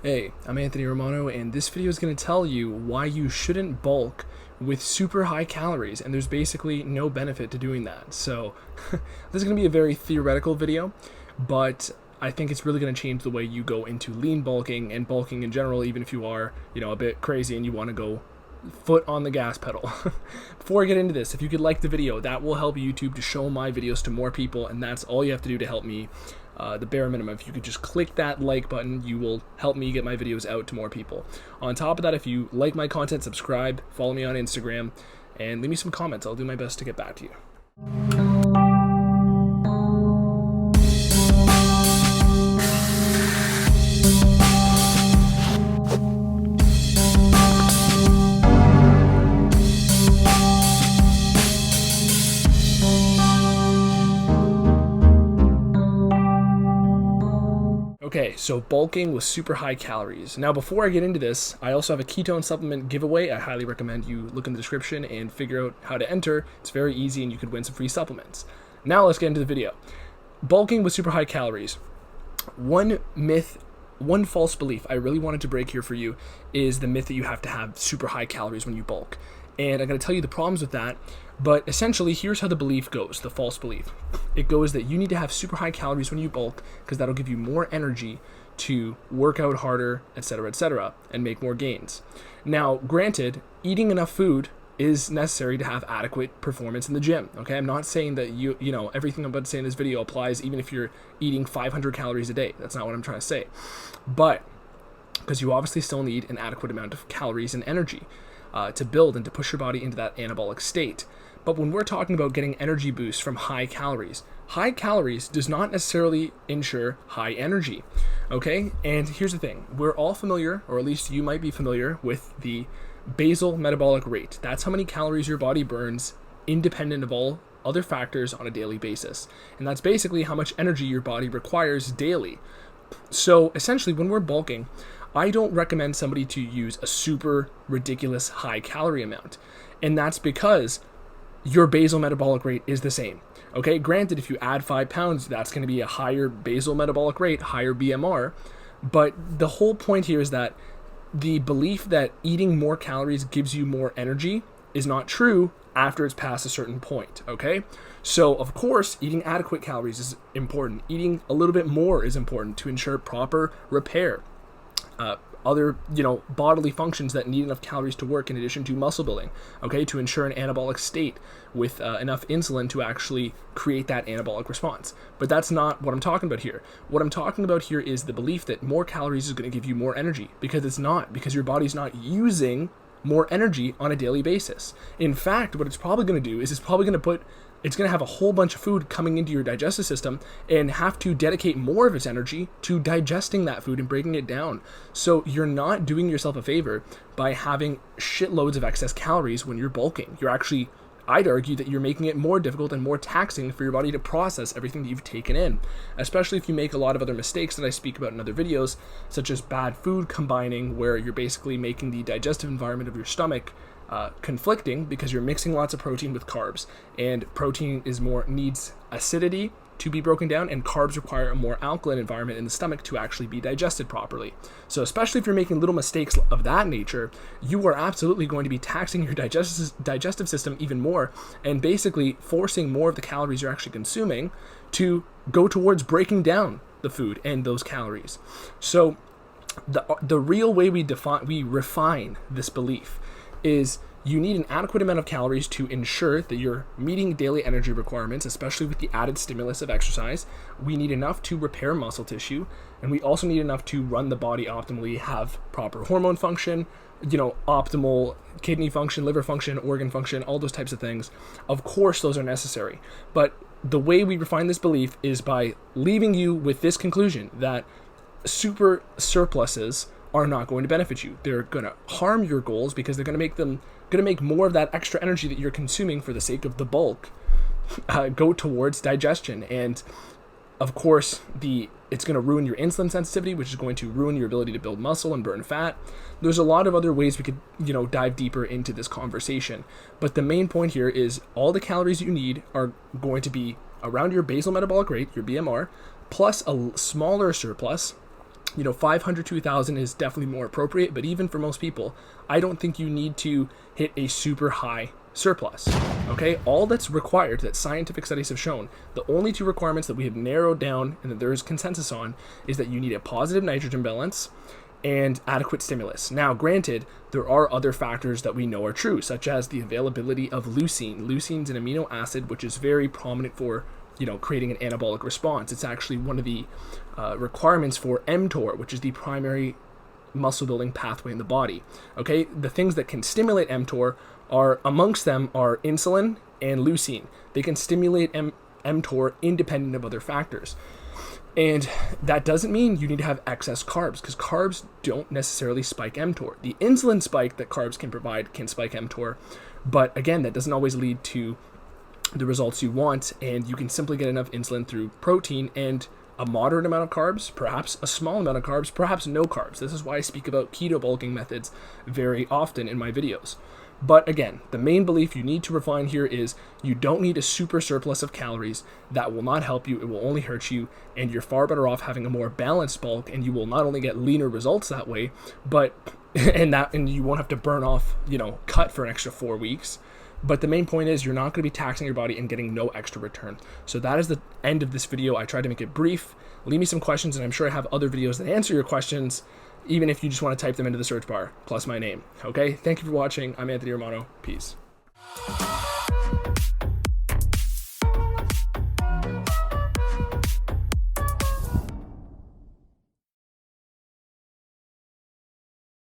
Hey, I'm Anthony Romano, and this video is going to tell you why you shouldn't bulk with super high calories, and there's basically no benefit to doing that. So, this is going to be a very theoretical video, but I think it's really going to change the way you go into lean bulking and bulking in general, even if you are, a bit crazy and you want to go foot on the gas pedal. Before I get into this, if you could like the video, that will help YouTube to show my videos to more people, and that's all you have to do to help me. The bare minimum, if you could just click that like button, you will help me get my videos out to more people. On top of that, if you like my content, subscribe, follow me on Instagram, and leave me some comments. I'll do my best to get back to you. Okay, so bulking with super high calories. Now, before I get into this, I also have a ketone supplement giveaway. I highly recommend you look in the description and figure out how to enter. It's very easy and you could win some free supplements. Now let's get into the video. Bulking with super high calories. One myth, one false belief I really wanted to break here for you is the myth that you have to have super high calories when you bulk. And I'm going to tell you the problems with that, but essentially here's how the belief goes, the false belief. It goes that you need to have super high calories when you bulk because that'll give you more energy to work out harder, etc., and make more gains. Now, granted, eating enough food is necessary to have adequate performance in the gym, okay? I'm not saying that everything I'm about to say in this video applies even if you're eating 500 calories a day. That's not what I'm trying to say. But, because you obviously still need an adequate amount of calories and energy to build and to push your body into that anabolic state. But when we're talking about getting energy boosts from high calories does not necessarily ensure high energy, okay? And here's the thing. We're all familiar, or at least you might be familiar, with the basal metabolic rate. That's how many calories your body burns independent of all other factors on a daily basis. And that's basically how much energy your body requires daily. So essentially, when we're bulking, I don't recommend somebody to use a super ridiculous high calorie amount. And that's because your basal metabolic rate is the same. Okay, granted, if you add 5 pounds, that's going to be a higher basal metabolic rate, higher BMR. But the whole point here is that the belief that eating more calories gives you more energy is not true after it's past a certain point, okay? So, of course, eating adequate calories is important. Eating a little bit more is important to ensure proper repair. Other, bodily functions that need enough calories to work in addition to muscle building, okay, to ensure an anabolic state with enough insulin to actually create that anabolic response. But that's not what I'm talking about here. What I'm talking about here is the belief that more calories is going to give you more energy, because it's not, because your body's not using more energy on a daily basis. In fact, what it's probably going to do is it's going to have a whole bunch of food coming into your digestive system and have to dedicate more of its energy to digesting that food and breaking it down. So you're not doing yourself a favor by having shitloads of excess calories when you're bulking. I'd argue that you're making it more difficult and more taxing for your body to process everything that you've taken in, especially if you make a lot of other mistakes that I speak about in other videos, such as bad food combining, where you're basically making the digestive environment of your stomach conflicting because you're mixing lots of protein with carbs, and protein needs acidity to be broken down, and carbs require a more alkaline environment in the stomach to actually be digested properly. So especially if you're making little mistakes of that nature, you are absolutely going to be taxing your digestive system even more, and basically forcing more of the calories you're actually consuming to go towards breaking down the food and those calories. So the real way we refine this belief is you need an adequate amount of calories to ensure that you're meeting daily energy requirements, especially with the added stimulus of exercise. We need enough to repair muscle tissue, and we also need enough to run the body optimally, have proper hormone function, optimal kidney function, liver function, organ function, all those types of things. Of course, those are necessary. But the way we refine this belief is by leaving you with this conclusion that super surpluses are not going to benefit you. They're going to harm your goals because they're going to make more of that extra energy that you're consuming for the sake of the bulk go towards digestion. And of course, it's going to ruin your insulin sensitivity, which is going to ruin your ability to build muscle and burn fat. There's a lot of other ways we could, dive deeper into this conversation. But the main point here is all the calories you need are going to be around your basal metabolic rate, your BMR, plus a smaller surplus 500 to 1,000 is definitely more appropriate, but even for most people, I don't think you need to hit a super high surplus. Okay, all that's required, that scientific studies have shown, the only two requirements that we have narrowed down and that there is consensus on is that you need a positive nitrogen balance and adequate stimulus. Now, granted, there are other factors that we know are true, such as the availability of leucine. Leucine's an amino acid which is very prominent for creating an anabolic response. It's actually one of the requirements for mTOR, which is the primary muscle building pathway in the body. Okay, the things that can stimulate mTOR amongst them are insulin and leucine. They can stimulate mTOR independent of other factors. And that doesn't mean you need to have excess carbs, because carbs don't necessarily spike mTOR. The insulin spike that carbs can provide can spike mTOR, but again, that doesn't always lead to the results you want, and you can simply get enough insulin through protein and a moderate amount of carbs, perhaps a small amount of carbs, perhaps no carbs. This is why I speak about keto bulking methods very often in my videos. But again, the main belief you need to refine here is you don't need a super surplus of calories. That will not help you, it will only hurt you, and you're far better off having a more balanced bulk, and you will not only get leaner results that way, but and you won't have to burn off, cut for an extra 4 weeks. But the main point is you're not going to be taxing your body and getting no extra return. So that is the end of this video. I tried to make it brief. Leave me some questions, and I'm sure I have other videos that answer your questions, even if you just want to type them into the search bar, plus my name. Okay? Thank you for watching. I'm Anthony Romano. Peace.